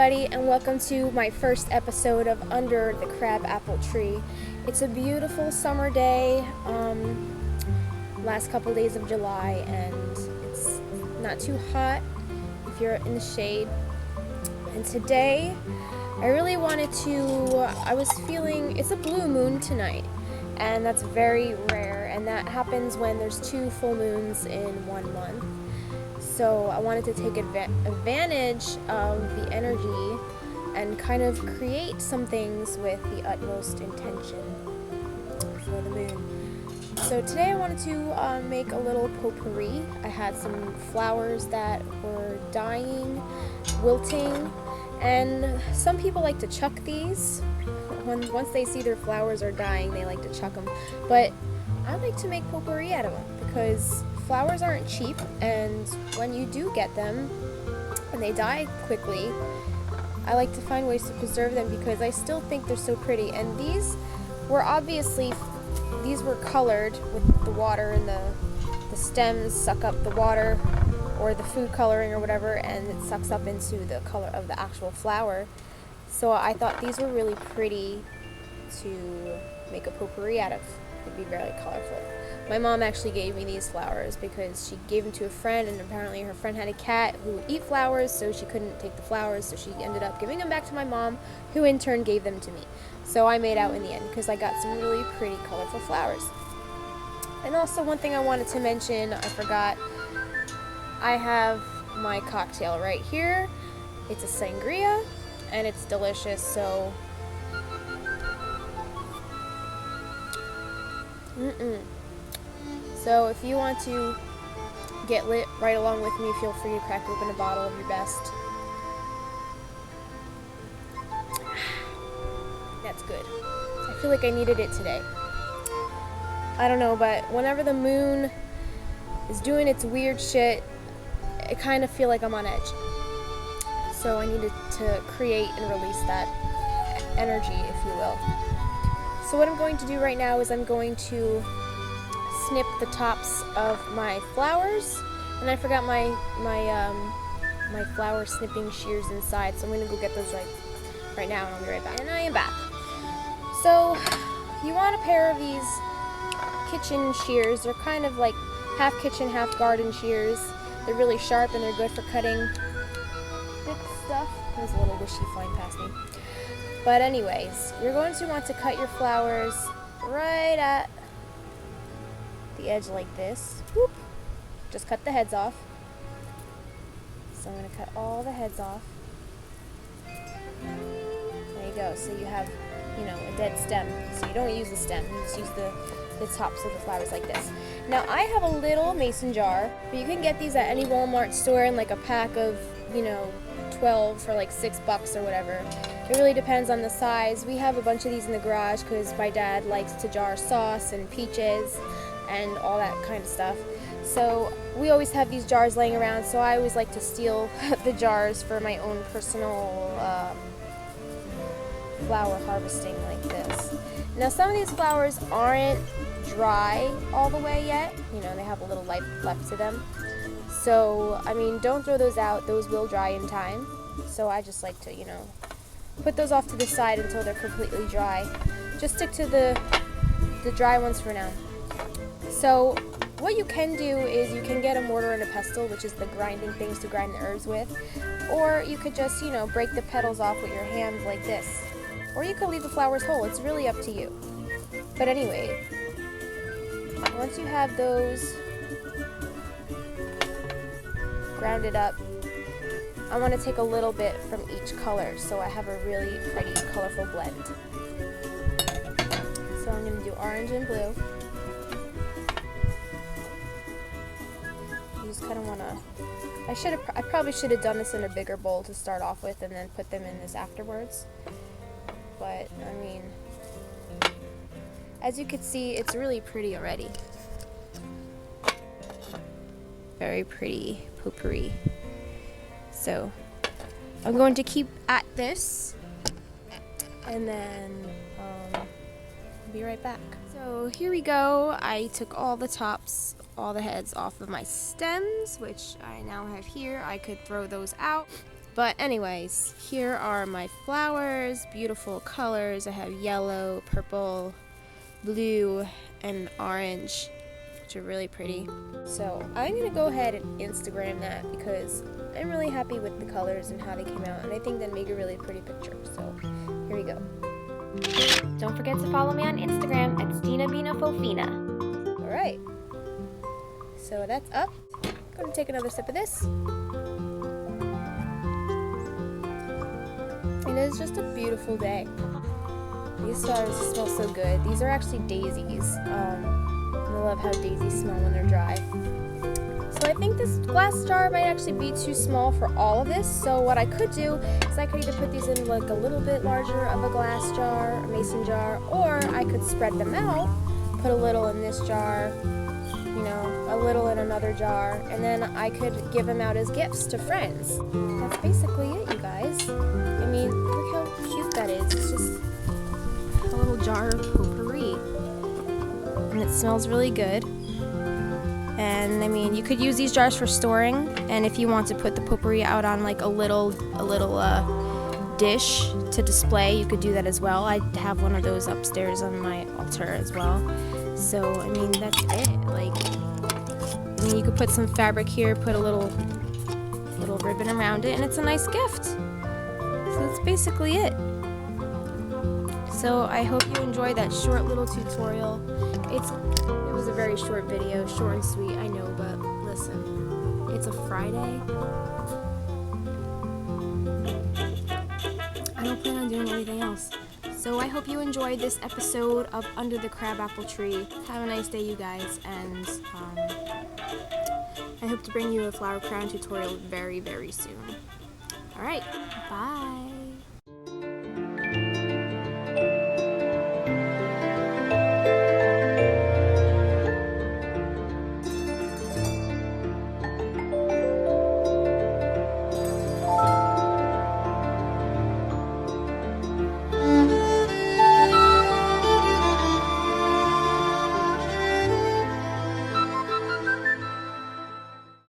everybody, and welcome to my first episode of Under the Crabapple Tree. It's a beautiful summer day, last couple days of July, and it's not too hot if you're in the shade. And today, I really wanted to, I was feeling, it's a blue moon tonight, and that's very rare, and that happens when there's 2 full moons in 1 month. So I wanted to take advantage of the energy and kind of create some things with the utmost intention for the moon. So today I wanted to make a little potpourri. I had some flowers that were dying, wilting, and some people like to chuck these. Once they see their flowers are dying, they like to chuck them. But I like to make potpourri out of them because flowers aren't cheap, and when you do get them and they die quickly, I like to find ways to preserve them because I still think they're so pretty. And these were colored with the water, and the stems suck up the water or the food coloring or whatever, and it sucks up into the color of the actual flower. So I thought these were really pretty to make a potpourri out of. It'd be very colorful. My mom actually gave me these flowers because she gave them to a friend, and apparently her friend had a cat who would eat flowers, so she couldn't take the flowers, so she ended up giving them back to my mom, who in turn gave them to me. So I made out in the end because I got some really pretty colorful flowers. And also, one thing I wanted to mention, I forgot, I have my cocktail right here. It's a sangria, and it's delicious, so So if you want to get lit right along with me, feel free to crack open a bottle of your best. That's good. I feel like I needed it today. I don't know, but whenever the moon is doing its weird shit, I kind of feel like I'm on edge. So I needed to create and release that energy, if you will. So what I'm going to do right now is I'm going to snip the tops of my flowers, and I forgot my flower snipping shears inside, so I'm going to go get those right now, and I'll be right back. And I am back. So you want a pair of these kitchen shears. They're kind of like half kitchen, half garden shears. They're really sharp, and they're good for cutting thick stuff. There's a little wishy flying past me. But anyways, you're going to want to cut your flowers right at the edge like this. Whoop. Just cut the heads off. So I'm going to cut all the heads off. There you go. So you have, a dead stem. So you don't use the stem. You just use the tops of the flowers like this. Now I have a little mason jar, but you can get these at any Walmart store in like a pack of, 12 for like $6 or whatever. It really depends on the size. We have a bunch of these in the garage because my dad likes to jar sauce and peaches and all that kind of stuff. So we always have these jars laying around, so I always like to steal the jars for my own personal flower harvesting like this. Now some of these flowers aren't dry all the way yet. They have a little life left to them. So, don't throw those out. Those will dry in time. So I just like to, put those off to the side until they're completely dry. Just stick to the dry ones for now. So what you can do is you can get a mortar and a pestle, which is the grinding things to grind the herbs with. Or you could just, break the petals off with your hands like this. Or you could leave the flowers whole. It's really up to you. But anyway, once you have those grounded up, I want to take a little bit from each color so I have a really pretty colorful blend. So I'm going to do orange and blue. You just kind of want to, I probably should have done this in a bigger bowl to start off with and then put them in this afterwards. But as you can see, it's really pretty already. Very pretty potpourri. So I'm going to keep at this, and then be right back. So here we go. I took all the tops, all the heads off of my stems, which I now have here. I could throw those out, But anyways, here are my flowers, beautiful colors. I have yellow, purple, blue, and orange, which are really pretty. So I'm gonna go ahead and Instagram that because I'm really happy with the colors and how they came out, and I think that make a really pretty picture. So here we go. Don't forget to follow me on Instagram at StinaBinaFofina. All right. So that's up. I'm gonna take another sip of this. It is just a beautiful day. These flowers smell so good. These are actually daisies. I love how daisies smell when they're dry. So I think this glass jar might actually be too small for all of this. So what I could do is I could either put these in like a little bit larger of a glass jar, a mason jar, or I could spread them out, put a little in this jar, you know, a little in another jar, and then I could give them out as gifts to friends. That's basically it, you guys. I mean, look how cute that is. It's just a little jar of potpourri. And it smells really good. And I mean, you could use these jars for storing, and if you want to put the potpourri out on like a little dish to display, you could do that as well. I have one of those upstairs on my altar as well. So I mean, that's it. Like, I mean, you could put some fabric here, put a little ribbon around it, and it's a nice gift. So that's basically it. So I hope you enjoyed that short little tutorial. It was a very short video, short and sweet, I know, but listen, it's a Friday. I don't plan on doing anything else. So I hope you enjoyed this episode of Under the Crabapple Tree. Have a nice day, you guys, and I hope to bring you a flower crown tutorial very, very soon. All right, bye.